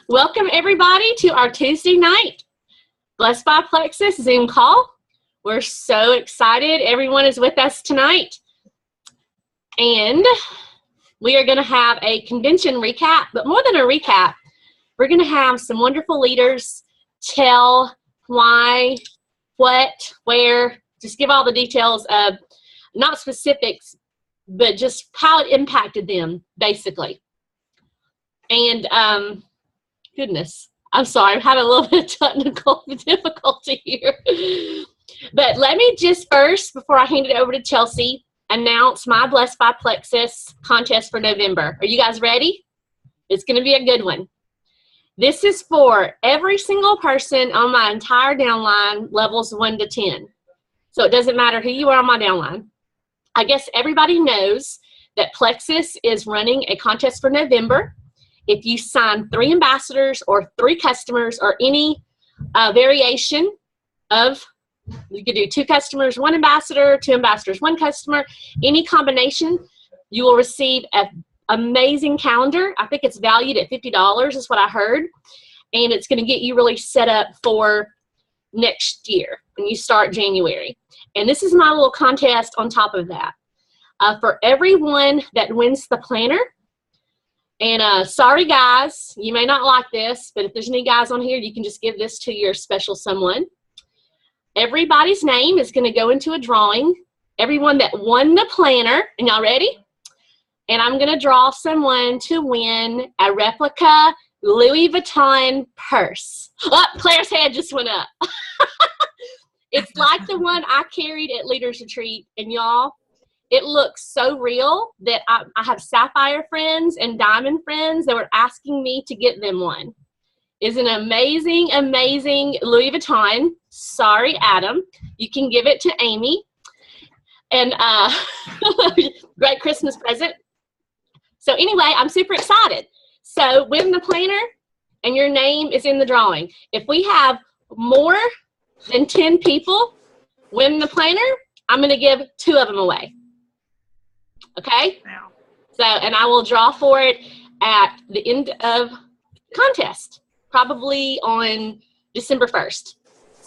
Welcome everybody to our Tuesday night Blessed by Plexus Zoom call. We're so excited everyone is with us tonight. And we are going to have a convention recap, but more than a recap, we're going to have some wonderful leaders tell why, what, where, just give all the details of, not specifics, but just how it impacted them, basically. And, goodness, I'm sorry, I'm having a little bit of technical difficulty here. But let me just first, before I hand it over to Chelsea, announce my Blessed by Plexus contest for November. Are you guys ready? It's going to be a good one. This is for every single person on my entire downline, levels 1 to 10. So it doesn't matter who you are on my downline. I guess everybody knows that Plexus is running a contest for November. If you sign 3 ambassadors or 3 customers or any variation of, you could do 2 customers, 1 ambassador, 2 ambassadors, 1 customer, any combination, you will receive an amazing calendar. I think it's valued at $50 is what I heard. And it's going to get you really set up for next year when you start January. And this is my little contest on top of that. For everyone that wins the planner, and sorry guys, you may not like this, but if there's any guys on here, you can just give this to your special someone. Everybody's name is going to go into a drawing. Everyone that won the planner, and y'all ready? And I'm going to draw someone to win a replica Louis Vuitton purse. Oh, Claire's head just went up. It's like the one I carried at Leaders Retreat, and y'all, it looks so real that I have sapphire friends and diamond friends that were asking me to get them one. It's an amazing, amazing Louis Vuitton. Sorry, Adam. You can give it to Amy. And great Christmas present. So anyway, I'm super excited. So win the planner, and your name is in the drawing. If we have more than 10 people win the planner, I'm going to give 2 of them away. Okay? Wow. So, and I will draw for it at the end of the contest, probably on December 1st.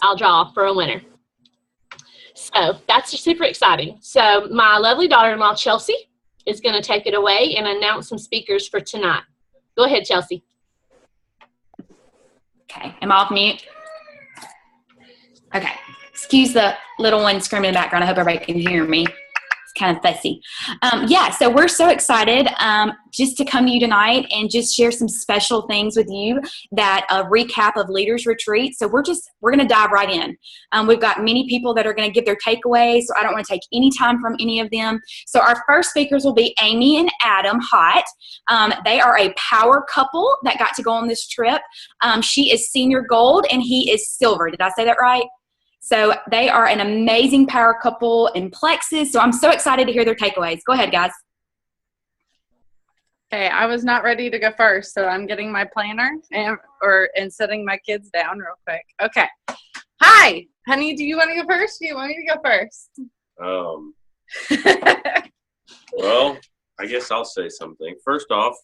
I'll draw for a winner. So that's super exciting. So my lovely daughter-in-law, Chelsea, is going to take it away and announce some speakers for tonight. Go ahead, Chelsea. Okay, I'm off mute. Okay, excuse the little one screaming in the background. I hope everybody can hear me. It's kind of fussy. Yeah, so we're so excited just to come to you tonight and just share some special things with you, that a recap of Leaders Retreat. So we're going to dive right in. We've got many people that are going to give their takeaways, so I don't want to take any time from any of them. So our first speakers will be Amy and Adam Hott. They are a power couple that got to go on this trip. She is senior gold and he is silver. Did I say that right? So they are an amazing power couple in Plexus. So I'm so excited to hear their takeaways. Go ahead, guys. Okay, I was not ready to go first, so I'm getting my planner and setting my kids down real quick. Okay. Hi, honey, do you want to go first? Do you want me to go first? Well, I guess I'll say something. First off,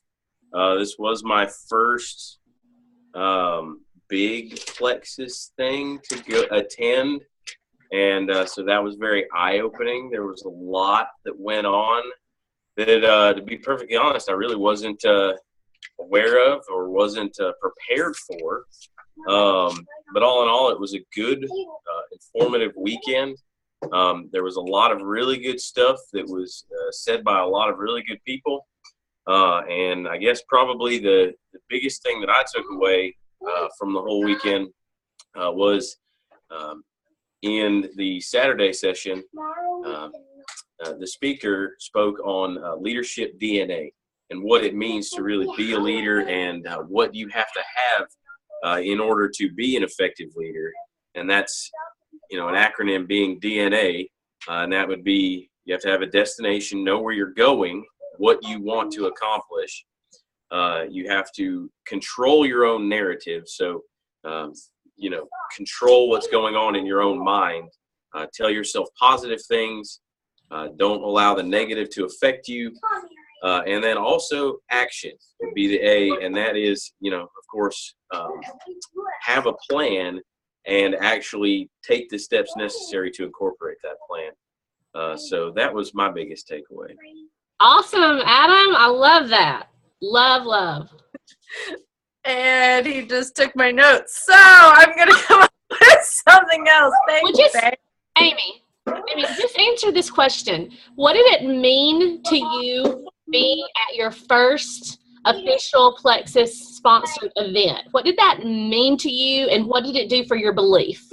this was my first big Plexus thing to go attend, and so that was very eye-opening. There was a lot that went on that, to be perfectly honest, I really wasn't aware of or wasn't prepared for. But all in all, it was a good, informative weekend. There was a lot of really good stuff that was said by a lot of really good people, and I guess probably the biggest thing that I took away from the whole weekend was in the Saturday session, the speaker spoke on leadership DNA and what it means to really be a leader, and what you have to have in order to be an effective leader. And that's, an acronym being DNA, and that would be, you have to have a destination, know where you're going, what you want to accomplish. You have to control your own narrative. So, control what's going on in your own mind. Tell yourself positive things. Don't allow the negative to affect you. And then also action would be the A, and that is, of course, have a plan and actually take the steps necessary to incorporate that plan. So that was my biggest takeaway. Awesome, Adam. I love that. Love. And he just took my notes. So I'm going to come up with something else. Thank you, babe. Amy, just answer this question. What did it mean to you being at your first official Plexus sponsored event? What did that mean to you, and what did it do for your belief?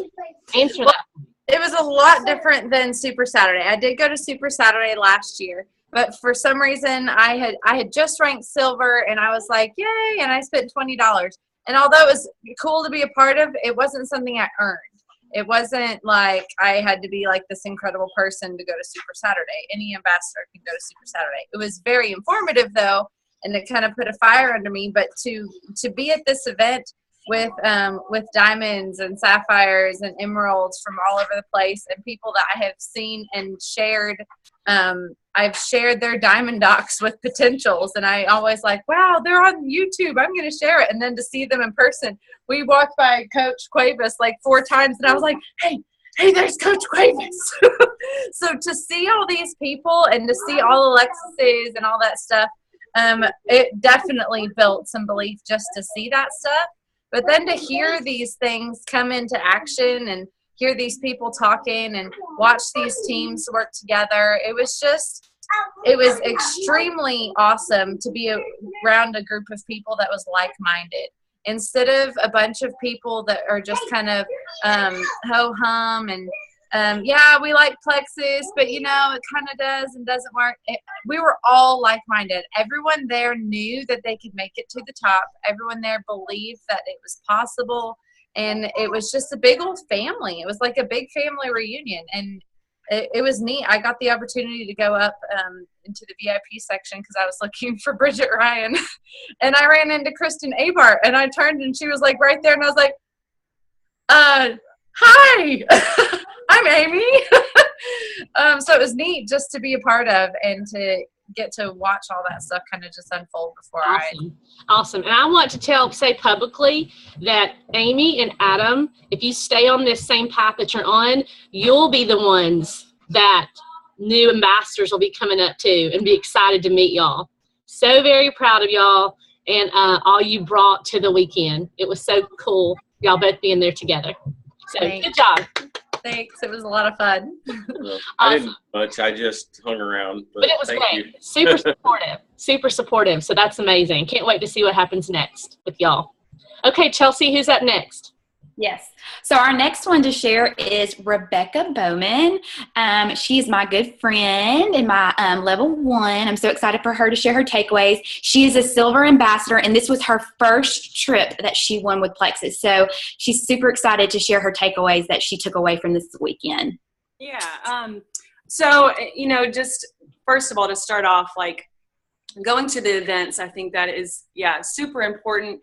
Answer that. It was a lot different than Super Saturday. I did go to Super Saturday last year, but for some reason I had just ranked silver, and I was like, yay, and I spent $20. And although it was cool to be a part of, it wasn't something I earned. It wasn't like I had to be like this incredible person to go to Super Saturday. Any ambassador can go to Super Saturday. It was very informative, though, and it kind of put a fire under me. But to be at this event with diamonds and sapphires and emeralds from all over the place, and people that I have seen and shared, I've shared their diamond docs with potentials, and I always like, wow, they're on YouTube, I'm going to share it. And then to see them in person, we walked by Coach Cuevas like 4 times, and I was like, hey, there's Coach Cuevas. So to see all these people and to see all Alexis's and all that stuff, it definitely built some belief just to see that stuff. But then to hear these things come into action and hear these people talking and watch these teams work together, it was extremely awesome to be around a group of people that was like-minded. Instead of a bunch of people that are just kind of ho-hum and yeah, we like Plexus, but it kind of does and doesn't work. We were all like-minded. Everyone there knew that they could make it to the top. Everyone there believed that it was possible, and it was just a big old family. It was like a big family reunion, and it was neat. I got the opportunity to go up into the VIP section because I was looking for Bridget Ryan, and I ran into Kristen Abart, and I turned, and she was like right there, and I was like, hi. I'm Amy. So it was neat just to be a part of and to get to watch all that stuff kind of just unfold before Awesome. And I want to say publicly that Amy and Adam, if you stay on this same path that you're on, you'll be the ones that new ambassadors will be coming up to and be excited to meet y'all. So very proud of y'all and all you brought to the weekend. It was so cool, y'all both being there together. So Thanks. Good job. Thanks. It was a lot of fun. Well, I didn't much. I just hung around. But it was great. Super supportive. Super supportive. So that's amazing. Can't wait to see what happens next with y'all. Okay, Chelsea, who's up next? Yes. So our next one to share is Rebecca Bowman. She is my good friend in my level 1. I'm so excited for her to share her takeaways. She is a silver ambassador, and this was her first trip that she won with Plexus. So she's super excited to share her takeaways that she took away from this weekend. Yeah. So, just first of all, to start off, like going to the events, I think that is, super important.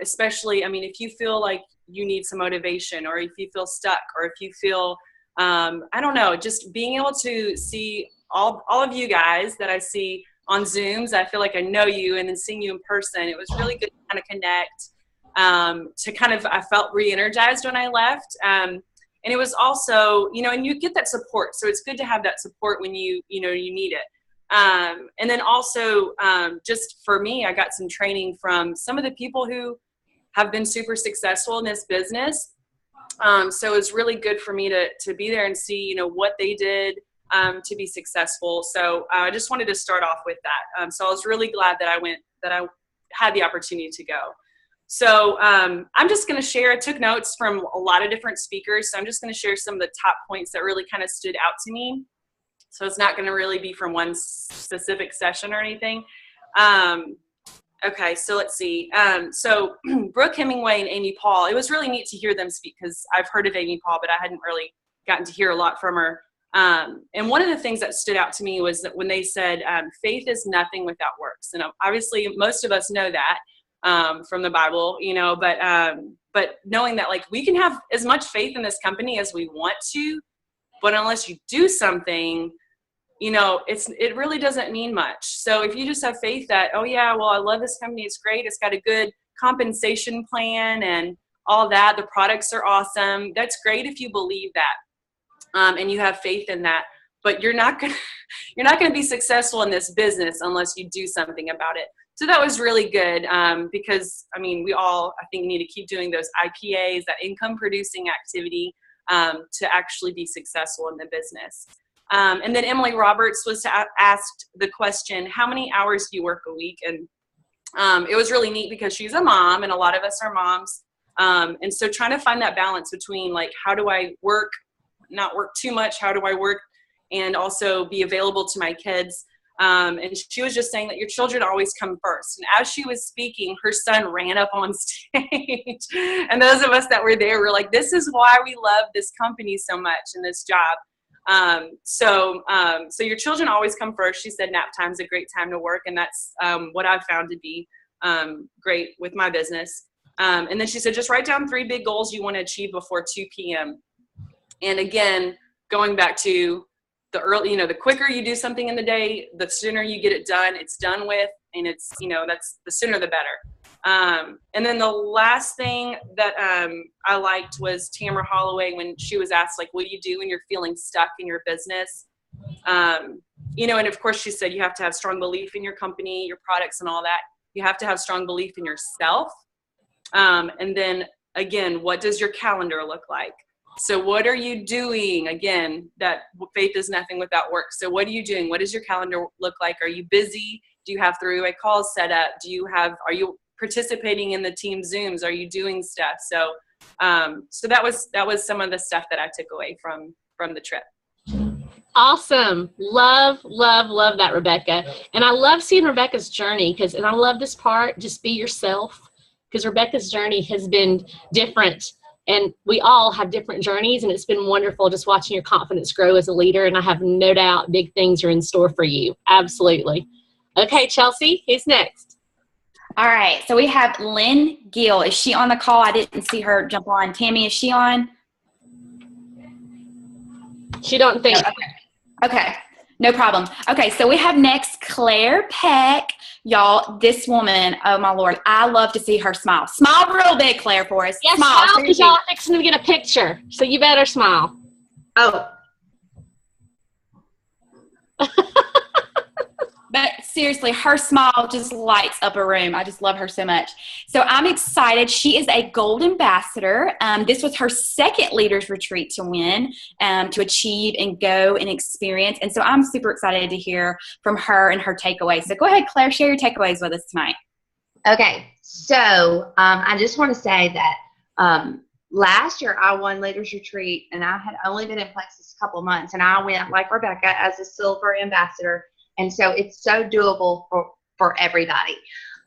Especially, if you feel like you need some motivation, or if you feel stuck, or if you feel, I don't know, just being able to see all of you guys that I see on Zooms, I feel like I know you, and then seeing you in person, it was really good to kind of connect, I felt re-energized when I left. And it was also, and you get that support. So it's good to have that support when you need it. And then also, just for me, I got some training from some of the people who have been super successful in this business. So it's really good for me to be there and see, what they did to be successful. So I just wanted to start off with that. So I was really glad that I had the opportunity to go. So I'm just going to share, I took notes from a lot of different speakers. So I'm just going to share some of the top points that really kind of stood out to me. So it's not going to really be from one specific session or anything. Okay, so let's see. So Brooke Hemingway and Amy Paul, it was really neat to hear them speak because I've heard of Amy Paul, but I hadn't really gotten to hear a lot from her. And one of the things that stood out to me was that when they said, faith is nothing without works. And obviously most of us know that from the Bible, but knowing that like we can have as much faith in this company as we want to, but unless you do something, it really doesn't mean much. So if you just have faith that, oh yeah, well, I love this company, it's great, it's got a good compensation plan and all that, the products are awesome, that's great if you believe that, and you have faith in that. But you're not gonna be successful in this business unless you do something about it. So that was really good, because we all, I think, need to keep doing those IPAs, that income producing activity, to actually be successful in the business. And then Emily Roberts was asked the question, how many hours do you work a week? And it was really neat because she's a mom, and a lot of us are moms. And so trying to find that balance between, like, how do I work, not work too much? How do I work and also be available to my kids? And she was just saying that your children always come first. And as she was speaking, her son ran up on stage. And those of us that were there were like, this is why we love this company so much and this job. So your children always come first. She said nap time's a great time to work. And that's what I've found to be great with my business. And then she said, just write down 3 big goals you want to achieve before 2 p.m. And again, going back to the quicker you do something in the day, the sooner you get it done, it's done with, and it's, that's the sooner the better. And then the last thing that I liked was Tamara Holloway, when she was asked, like, what do you do when you're feeling stuck in your business? And of course she said you have to have strong belief in your company, your products and all that. You have to have strong belief in yourself. And then again, what does your calendar look like? So what are you doing? Again, that faith is nothing without work. So what are you doing? What does your calendar look like? Are you busy? Do you have three-way calls set up? Are you participating in the team Zooms? Are you doing stuff? So that was some of the stuff that I took away from the trip. Awesome. Love that, Rebecca. And I love seeing Rebecca's journey, and I love this part, just be yourself, because Rebecca's journey has been different. And we all have different journeys, and it's been wonderful just watching your confidence grow as a leader, and I have no doubt big things are in store for you. Absolutely. Okay, Chelsea, who's next? All right, so we have Lynn Gill. Is she on the call? I didn't see her jump on. Tammy, is she on? She don't think. Okay, no problem. Okay, so we have next Claire Peck. Y'all, this woman, oh my Lord, I love to see her smile. Smile real big, Claire, for us. Yes, smile, because y'all are fixing to get a picture, so you better smile. Oh. But seriously, her smile just lights up a room. I just love her so much. So I'm excited. She is a gold ambassador. This was her second leaders retreat to win, to achieve and go and experience. And so I'm super excited to hear from her and her takeaways. So go ahead, Claire, share your takeaways with us tonight. Okay. So I just want to say that last year I won leaders retreat, and I had only been in Plexus a couple months, and I went like Rebecca as a silver ambassador. And so it's so doable for everybody.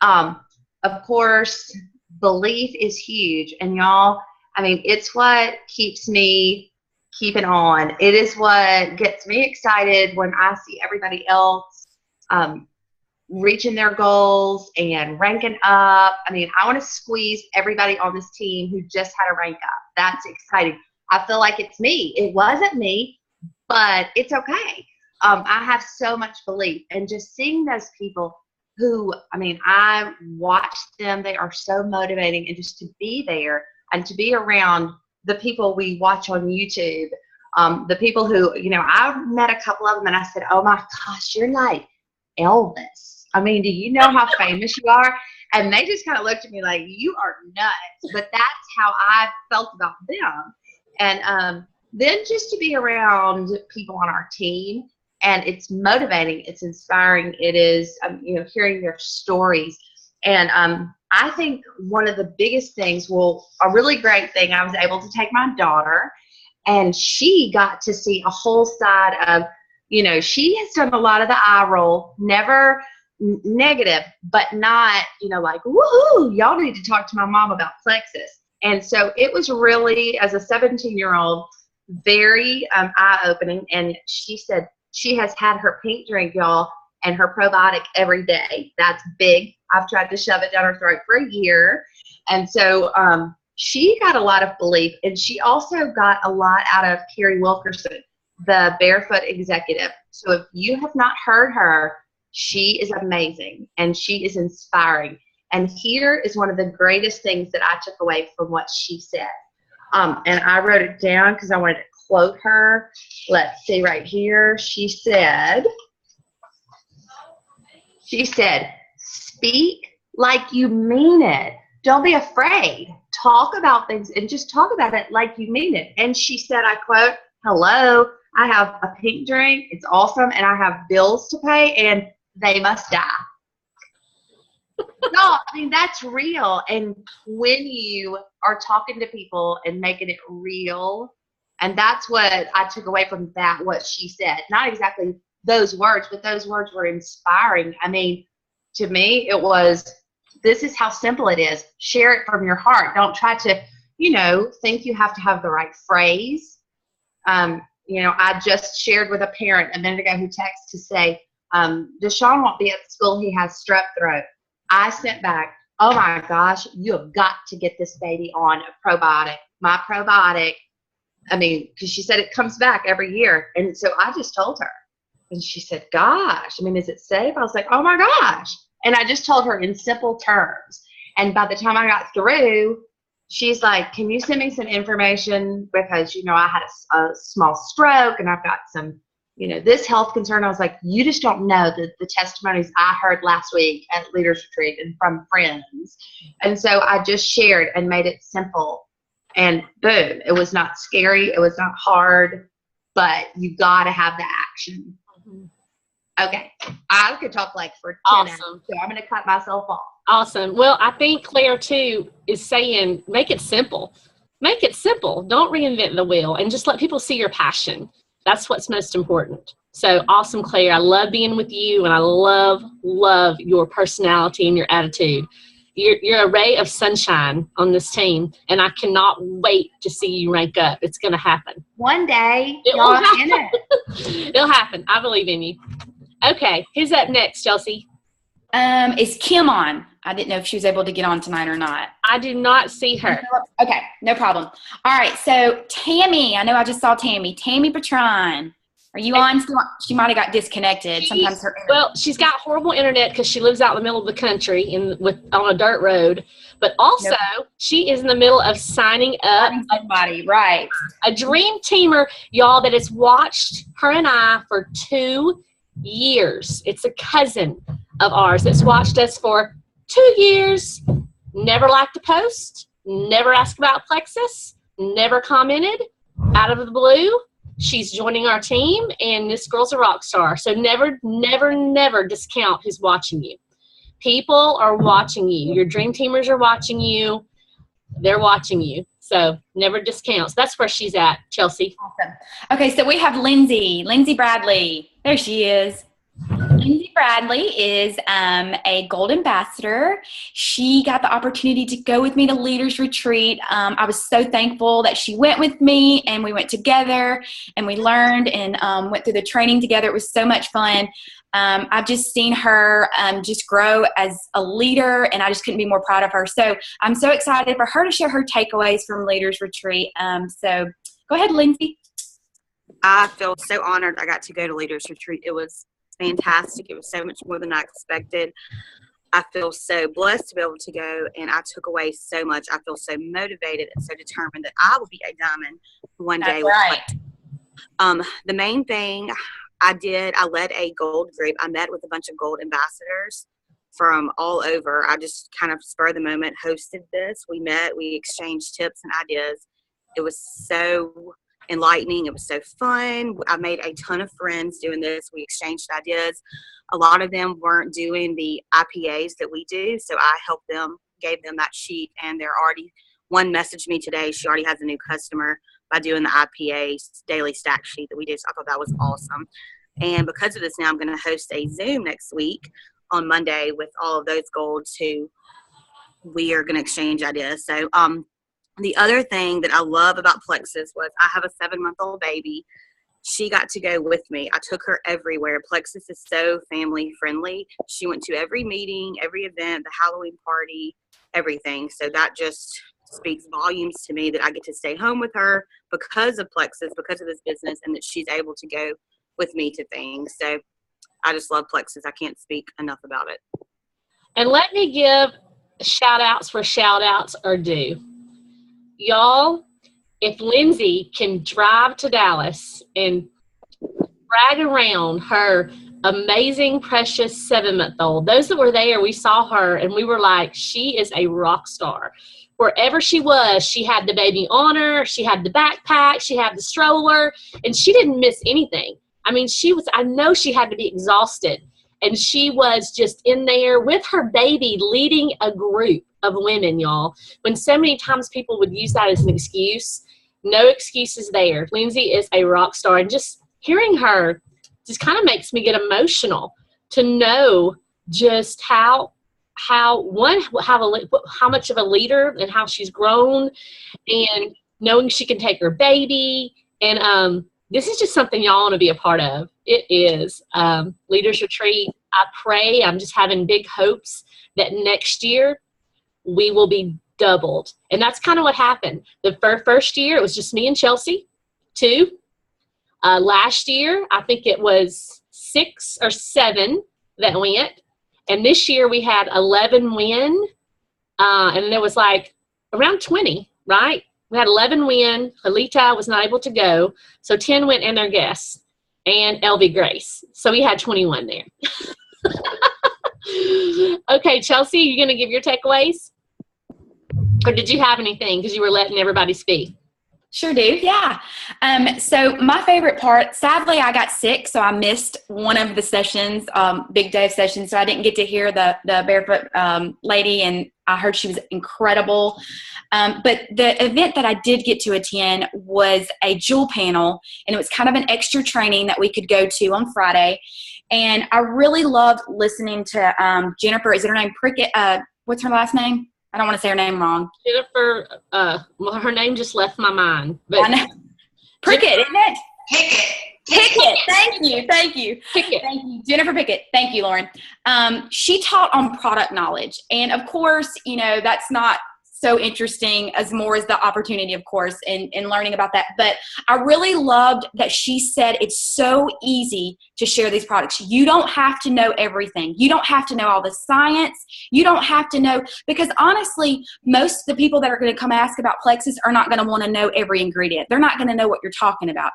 Of course, belief is huge. And y'all, it's what keeps me keeping on. It is what gets me excited when I see everybody else reaching their goals and ranking up. I want to squeeze everybody on this team who just had a rank up. That's exciting. I feel like it's me. It wasn't me, but it's okay. I have so much belief, and just seeing those people who, I watch them, they are so motivating, and just to be there and to be around the people we watch on YouTube, the people who, I've met a couple of them and I said, oh my gosh, you're like Elvis. Do you know how famous you are? And they just kind of looked at me like, you are nuts. But that's how I felt about them. And then just to be around people on our team, and it's motivating, it's inspiring, it is, hearing their stories. And I think one of the biggest things, a really great thing, I was able to take my daughter, and she got to see a whole side of, she has done a lot of the eye roll, never negative, but not, like, woohoo, y'all need to talk to my mom about Plexus. And so it was really, as a 17-year-old, very eye-opening. And she said, she has had her pink drink, y'all, and her probiotic every day. That's big. I've tried to shove it down her throat for a year. And so she got a lot of belief, and she also got a lot out of Carrie Wilkerson, the barefoot executive. So if you have not heard her, she is amazing and she is inspiring. And here is one of the greatest things that I took away from what she said. And I wrote it down because I wanted to quote her. Let's see right here. She said, speak like you mean it. Don't be afraid. Talk about things and just talk about it like you mean it. And she said, I quote, hello, I have a pink drink. It's awesome. And I have bills to pay and they must die. No, I mean, that's real. And when you are talking to people and making it real, and that's what I took away from that, what she said. Not exactly those words, but those words were inspiring. I mean, to me, it was, this is how simple it is. Share it from your heart. Don't try to, think you have to have the right phrase. I just shared with a parent a minute ago who texted to say, Deshaun won't be at school. He has strep throat. I sent back, oh my gosh, you have got to get this baby on a probiotic. My probiotic, because she said it comes back every year. And so I just told her. And she said, gosh, is it safe? I was like, oh my gosh. And I just told her in simple terms. And by the time I got through, she's like, can you send me some information? Because, I had a small stroke and I've got some, this health concern. I was like, you just don't know the testimonies I heard last week at Leaders Retreat and from friends. And so I just shared and made it simple. And boom, it was not scary. It was not hard, but you got to have the action. Okay. I could talk for 10 hours, so I'm going to cut myself off. Awesome. Well, I think Claire, too, is saying make it simple. Make it simple. Don't reinvent the wheel and just let people see your passion. That's what's most important. So awesome, Claire. I love being with you, and I love your personality and your attitude. You're a ray of sunshine on this team, and I cannot wait to see you rank up. It's going to happen. One day, it will happen. It'll happen. I believe in you. Okay, who's up next, Chelsea? Is Kim on? I didn't know if she was able to get on tonight or not. I do not see her. Okay, no problem. All right, so Tammy, I know I just saw Tammy. Tammy Patron, are you on? She might have got disconnected. Sometimes her internet. Well, she's got horrible internet because she lives out in the middle of the country on a dirt road. But also, she is in the middle of signing up somebody, right? A dream teamer, y'all, that has watched her and I for 2 years. It's a cousin of ours that's watched us for 2 years, never liked a post, never asked about Plexus, never commented. Out of the blue, she's joining our team, and this girl's a rock star. So never, never, never discount who's watching you. People are watching you. Your dream teamers are watching you. They're watching you. So never discount. So that's where she's at, Chelsea. Awesome. Okay, so we have Lindsay Bradley. There she is. Lindsay Bradley is a gold ambassador. She got the opportunity to go with me to Leaders Retreat. I was so thankful that she went with me, and we went together and we learned and went through the training together. It was so much fun. I've just seen her just grow as a leader, and I just couldn't be more proud of her. So I'm so excited for her to share her takeaways from Leaders Retreat. So go ahead, Lindsay. I feel so honored I got to go to Leaders Retreat. It was fantastic. It was so much more than I expected. I feel so blessed to be able to go, and I took away so much. I feel so motivated and so determined that I will be a diamond one day. That's right. The main thing I led a gold group. I met with a bunch of gold ambassadors from all over. I just kind of spur of the moment hosted this. We met, we exchanged tips and ideas. It was so enlightening. It was so fun. I made a ton of friends doing this. We exchanged ideas. A lot of them weren't doing the IPAs that we do, so I helped them, gave them that sheet, and one messaged me today. She already has a new customer by doing the IPA daily stack sheet that we did. So I thought that was awesome. And because of this, now I'm going to host a Zoom next week on Monday with all of those golds who we are going to exchange ideas. So the other thing that I love about Plexus was I have a 7-month-old baby. She got to go with me. I took her everywhere. Plexus is so family friendly. She went to every meeting, every event, the Halloween party, everything. So that just speaks volumes to me that I get to stay home with her because of Plexus, because of this business, and that she's able to go with me to things. So I just love Plexus. I can't speak enough about it. And let me give shout outs where shout outs are due. Y'all, if Lindsay can drive to Dallas and drag around her amazing, precious 7-month-old, those that were there, we saw her and we were like, she is a rock star. Wherever she was, she had the baby on her, she had the backpack, she had the stroller, and she didn't miss anything. I mean, I know she had to be exhausted, and she was just in there with her baby leading a group of women, y'all. When so many times people would use that as an excuse, no excuses there. Lindsay is a rock star, and just hearing her just kind of makes me get emotional to know just how much of a leader and how she's grown, and knowing she can take her baby. And this is just something y'all want to be a part of. It is Leaders Retreat. I pray, I'm just having big hopes that next year we will be doubled. And that's kind of what happened. The first year, it was just me and Chelsea, 2. Last year, I think it was 6 or 7 that went. And this year we had 11 win. And there was like around 20, right? We had 11 win. Halita was not able to go. So 10 went and their guests. And LV Grace. So we had 21 there. Okay, Chelsea, you going to give your takeaways? Or did you have anything because you were letting everybody speak? Sure do, yeah. So my favorite part, sadly, I got sick, so I missed one of the sessions, Big Dave session, so I didn't get to hear the barefoot lady, and I heard she was incredible. But the event that I did get to attend was a jewel panel, and it was kind of an extra training that we could go to on Friday. And I really loved listening to Jennifer, is it her name? Prickett, what's her last name? I don't want to say her name wrong. Jennifer, well, her name just left my mind. But I know. Prickett, isn't it? Pickett. Thank you. Pickett. Thank you. Jennifer Pickett. Thank you, Lauren. She taught on product knowledge. And of course, that's not so interesting as more as the opportunity, of course, in learning about that. But I really loved that she said it's so easy to share these products. You don't have to know everything. You don't have to know all the science. You don't have to know, because honestly, most of the people that are going to come ask about Plexus are not going to want to know every ingredient. They're not going to know what you're talking about.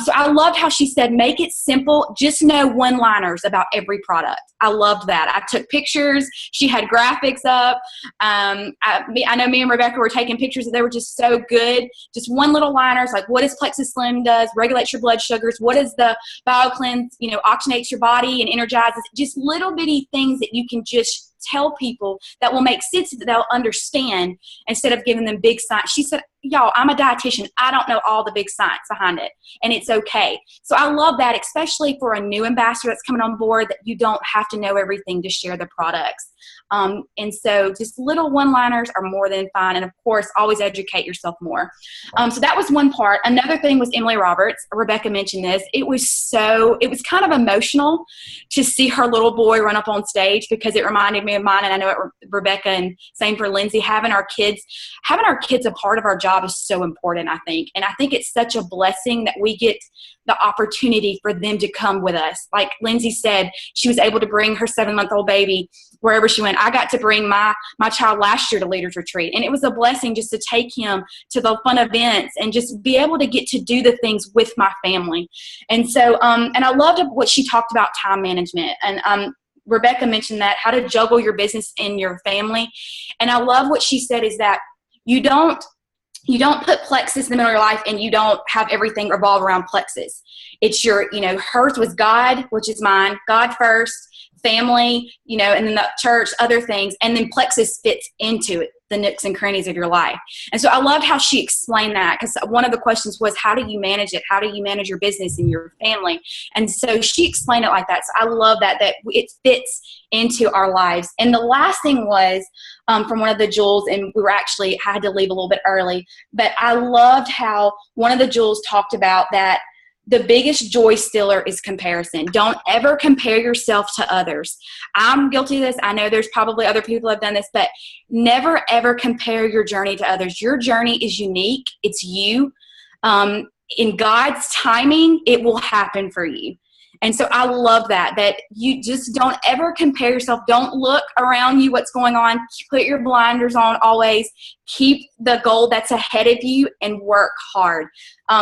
So I loved how she said, make it simple. Just know one-liners about every product. I loved that. I took pictures. She had graphics up. I know me and Rebecca were taking pictures and they were just so good. Just one little liners, like what is Plexus Slim does, regulates your blood sugars. What is the BioCleanse, oxygenates your body and energizes. Just little bitty things that you can just tell people that will make sense, that they'll understand, instead of giving them big science. She said, y'all, I'm a dietitian. I don't know all the big science behind it, and it's okay. So I love that, especially for a new ambassador that's coming on board, that you don't have to know everything to share the products. And so just little one-liners are more than fine. And of course, always educate yourself more. So that was one part. Another thing was Emily Roberts. Rebecca mentioned this. It was kind of emotional to see her little boy run up on stage, because it reminded me of mine. And I know it, Rebecca, and same for Lindsay, having our kids a part of our job is so important, I think. And I think it's such a blessing that we get the opportunity for them to come with us. Like Lindsay said, she was able to bring her 7-month-old baby wherever she went. I got to bring my child last year to Leaders Retreat, and it was a blessing just to take him to the fun events and just be able to get to do the things with my family. And so, and I loved what she talked about, time management. And Rebecca mentioned that, how to juggle your business and your family. And I love what she said is that you don't put Plexus in the middle of your life and you don't have everything revolve around Plexus. It's your, hers was God, which is mine, God first, family, and then the church, other things, and then Plexus fits into it, the nooks and crannies of your life. And so I loved how she explained that, because one of the questions was, how do you manage it? How do you manage your business and your family? And so she explained it like that. So I love that it fits into our lives. And the last thing was from one of the jewels, and I had to leave a little bit early, but I loved how one of the jewels talked about that the biggest joy stealer is comparison. Don't ever compare yourself to others. I'm guilty of this. I know there's probably other people who have done this, but never, ever compare your journey to others. Your journey is unique. It's you. in God's timing, it will happen for you. And so I love that you just don't ever compare yourself. Don't look around you what's going on. Put your blinders on always. Keep the goal that's ahead of you and work hard.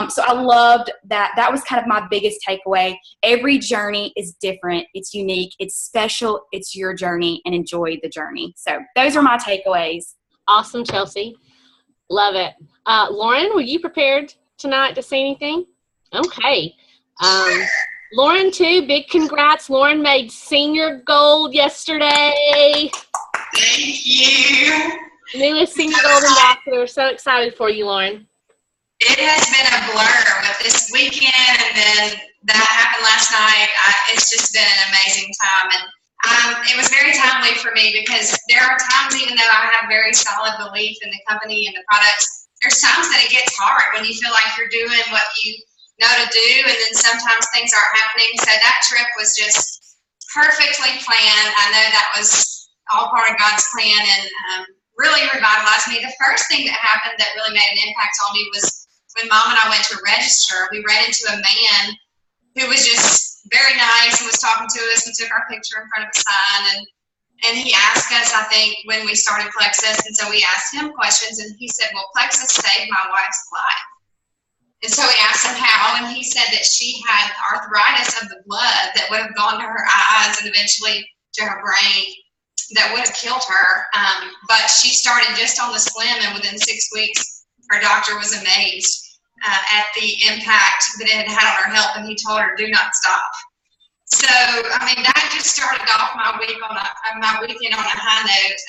So I loved that. That was kind of my biggest takeaway. Every journey is different. It's unique. It's special. It's your journey, and enjoy the journey. So those are my takeaways. Awesome, Chelsea. Love it. Lauren, were you prepared tonight to say anything? Okay. Lauren, too, big congrats. Lauren made senior gold yesterday. Thank you. Newest senior gold ambassador. So excited for you, Lauren. It has been a blur with this weekend, and then that happened last night. It's just been an amazing time. And it was very timely for me because there are times, even though I have very solid belief in the company and the products, there's times that it gets hard when you feel like you're doing what you know to do, and then sometimes things aren't happening. So that trip was just perfectly planned. I know that was all part of God's plan, and really revitalized me. The first thing that happened that really made an impact on me was when Mom and I went to register. We ran into a man who was just very nice and was talking to us and took our picture in front of a sign, and he asked us, I think, when we started Plexus, and so we asked him questions, and he said, well, Plexus saved my wife's life. And so we asked him how, and he said that she had arthritis of the blood that would have gone to her eyes and eventually to her brain that would have killed her. But she started just on the slim, and within 6 weeks, her doctor was amazed at the impact that it had had on her health, and he told her, do not stop. So, I mean, that just started off my weekend on a high note.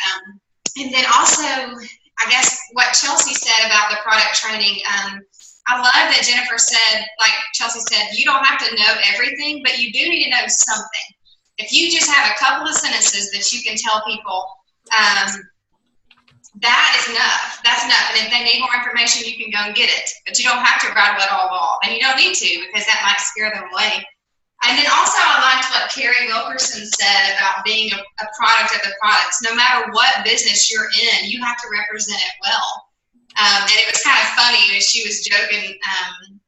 And then also, I guess what Chelsea said about the product training, I love that Jennifer said, like Chelsea said, you don't have to know everything, but you do need to know something. If you just have a couple of sentences that you can tell people, that is enough. That's enough. And if they need more information, you can go and get it. But you don't have to rattle it all off. And you don't need to, because that might scare them away. And then also I liked what Carrie Wilkerson said about being a product of the products. No matter what business you're in, you have to represent it well. And it was kind of funny as she was joking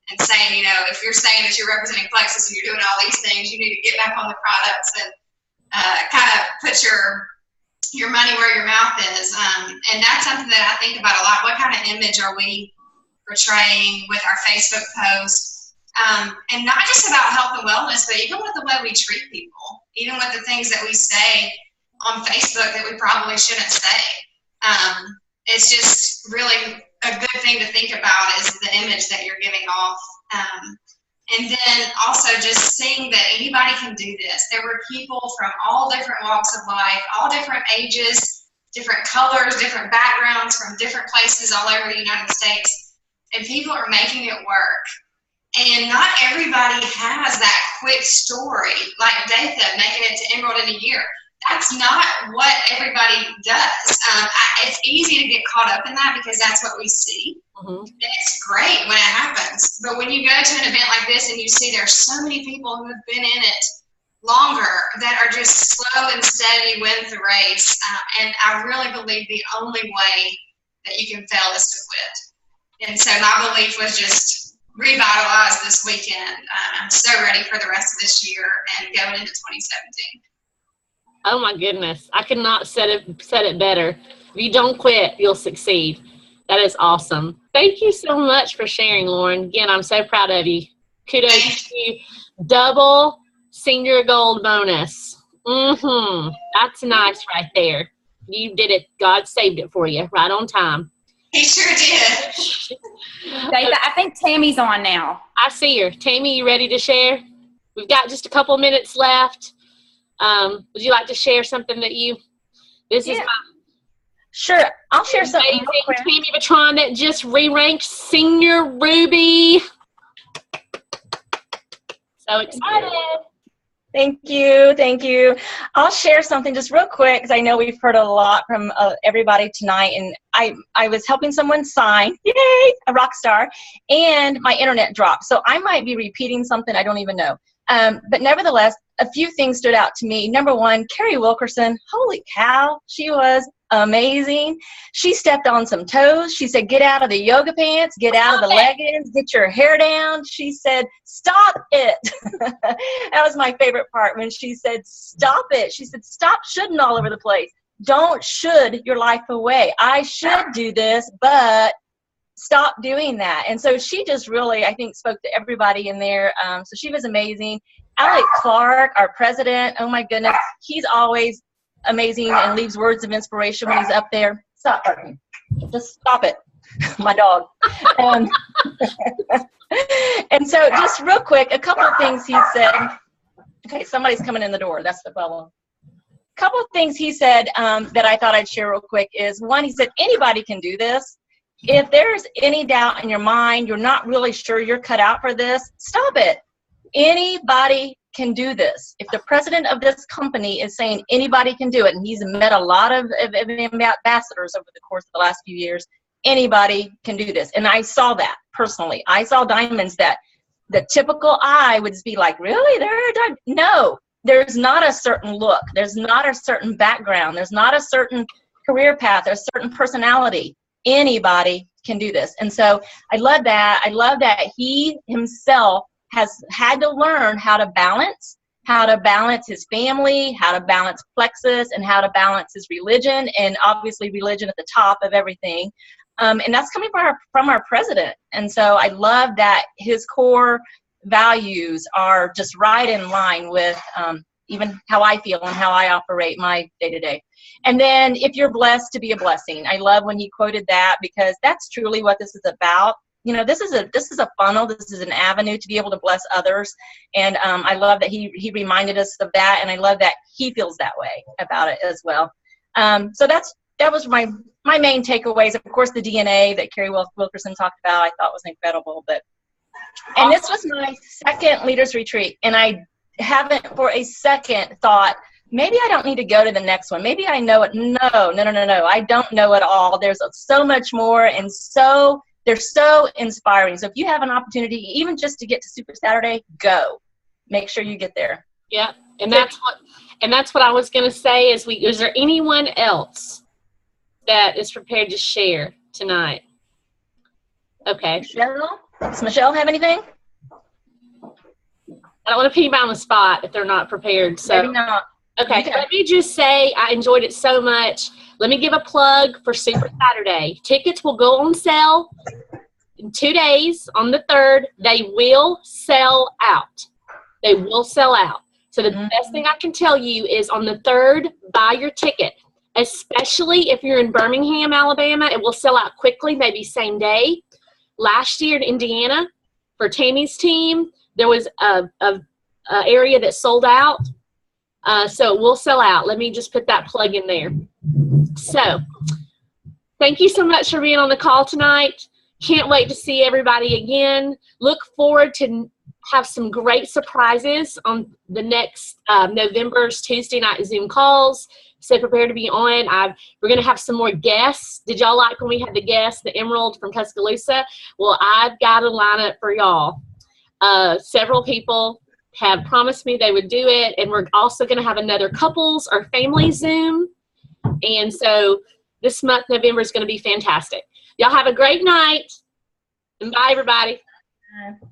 and saying, you know, if you're saying that you're representing Plexus and you're doing all these things, you need to get back on the products and kind of put your money where your mouth is. And that's something that I think about a lot. What kind of image are we portraying with our Facebook posts? And not just about health and wellness, but even with the way we treat people, even with the things that we say on Facebook that we probably shouldn't say. It's just really a good thing to think about is the image that you're giving off. And then also just seeing that anybody can do this. There were people from all different walks of life, all different ages, different colors, different backgrounds from different places all over the United States. And people are making it work. And not everybody has that quick story, like Datha making it to Emerald in a year. That's not what everybody does. It's easy to get caught up in that because that's what we see. Mm-hmm. And it's great when it happens. But when you go to an event like this and you see there's so many people who have been in it longer that are just slow and steady wins the race. And I really believe the only way that you can fail is to quit. And so my belief was just revitalized this weekend. I'm so ready for the rest of this year and going into 2017. Oh my goodness. I could not said it better. If you don't quit, you'll succeed. That is awesome. Thank you so much for sharing, Lauren. Again, I'm so proud of you. Kudos to you. Double senior gold bonus. That's nice right there. You did it. God saved it for you right on time. He sure did. I think Tammy's on now. I see her. Tammy, you ready to share? We've got just a couple minutes left. Would you like to share something that Sure, I'll share something real quick. Tammy Batron that just re-ranked Senior Ruby. So excited. Thank you. I'll share something just real quick because I know we've heard a lot from everybody tonight, and I was helping someone sign, yay, a rock star, and my internet dropped. So I might be repeating something I don't even know. But nevertheless, a few things stood out to me. Number one, Carrie Wilkerson, holy cow, she was amazing. She stepped on some toes. She said, get out of the yoga pants, get out of the leggings, get your hair down. She said, stop it. That was my favorite part when she said, stop it. She said, stop shoulding all over the place. Don't should your life away. I should do this, but stop doing that. And so she just really, I think, spoke to everybody in there. So she was amazing. Alec Clark, our president, oh my goodness, he's always amazing and leaves words of inspiration when he's up there. Stop barking. Just stop it. My dog. And so just real quick, a couple of things he said. Okay, somebody's coming in the door. That's the problem. A couple of things he said that I thought I'd share real quick is, one, he said, anybody can do this. If there's any doubt in your mind, you're not really sure you're cut out for this, stop it. Anybody can do this. If the president of this company is saying anybody can do it, and he's met a lot of ambassadors over the course of the last few years, anybody can do this. And I saw that personally. I saw diamonds that the typical eye would be like, really? No, there's not a certain look. There's not a certain background. There's not a certain career path. There's a certain personality. Anybody can do this. And so I love that. I love that he himself has had to learn how to balance his family, how to balance Plexus, and how to balance his religion, and obviously religion at the top of everything. And that's coming from our president. And so I love that his core values are just right in line with even how I feel and how I operate my day-to-day. And then, if you're blessed, to be a blessing. I love when he quoted that, because that's truly what this is about. You know, this is a funnel. This is an avenue to be able to bless others. And I love that he reminded us of that, and I love that he feels that way about it as well. So that was my main takeaways. Of course, the DNA that Carrie Wilkerson talked about, I thought was incredible. And this was my second leaders retreat, and I haven't for a second thought, maybe I don't need to go to the next one. Maybe I know it. No. I don't know it all. There's so much more, and they're so inspiring. So if you have an opportunity, even just to get to Super Saturday, go. Make sure you get there. Yeah, and that's what I was going to say. Is there anyone else that is prepared to share tonight? Okay. Michelle? Does Michelle have anything? I don't want to put anybody on the spot if they're not prepared. So maybe not. Okay, let me just say I enjoyed it so much. Let me give a plug for Super Saturday. Tickets will go on sale in 2 days on the 3rd. They will sell out. They will sell out. So the best thing I can tell you is on the 3rd, buy your ticket, especially if you're in Birmingham, Alabama. It will sell out quickly, maybe same day. Last year in Indiana, for Tammy's team, there was a area that sold out. So it will sell out. Let me just put that plug in there. So thank you so much for being on the call tonight. Can't wait to see everybody again. Look forward to have some great surprises on the next November's Tuesday night Zoom calls. So prepare to be on. We're going to have some more guests. Did y'all like when we had the guests, the Emerald from Tuscaloosa? Well, I've got a lineup for y'all. Several people have promised me they would do it, and we're also going to have another couples or family Zoom. And so this month, November, is going to be fantastic. Y'all have a great night, and bye, everybody. Bye.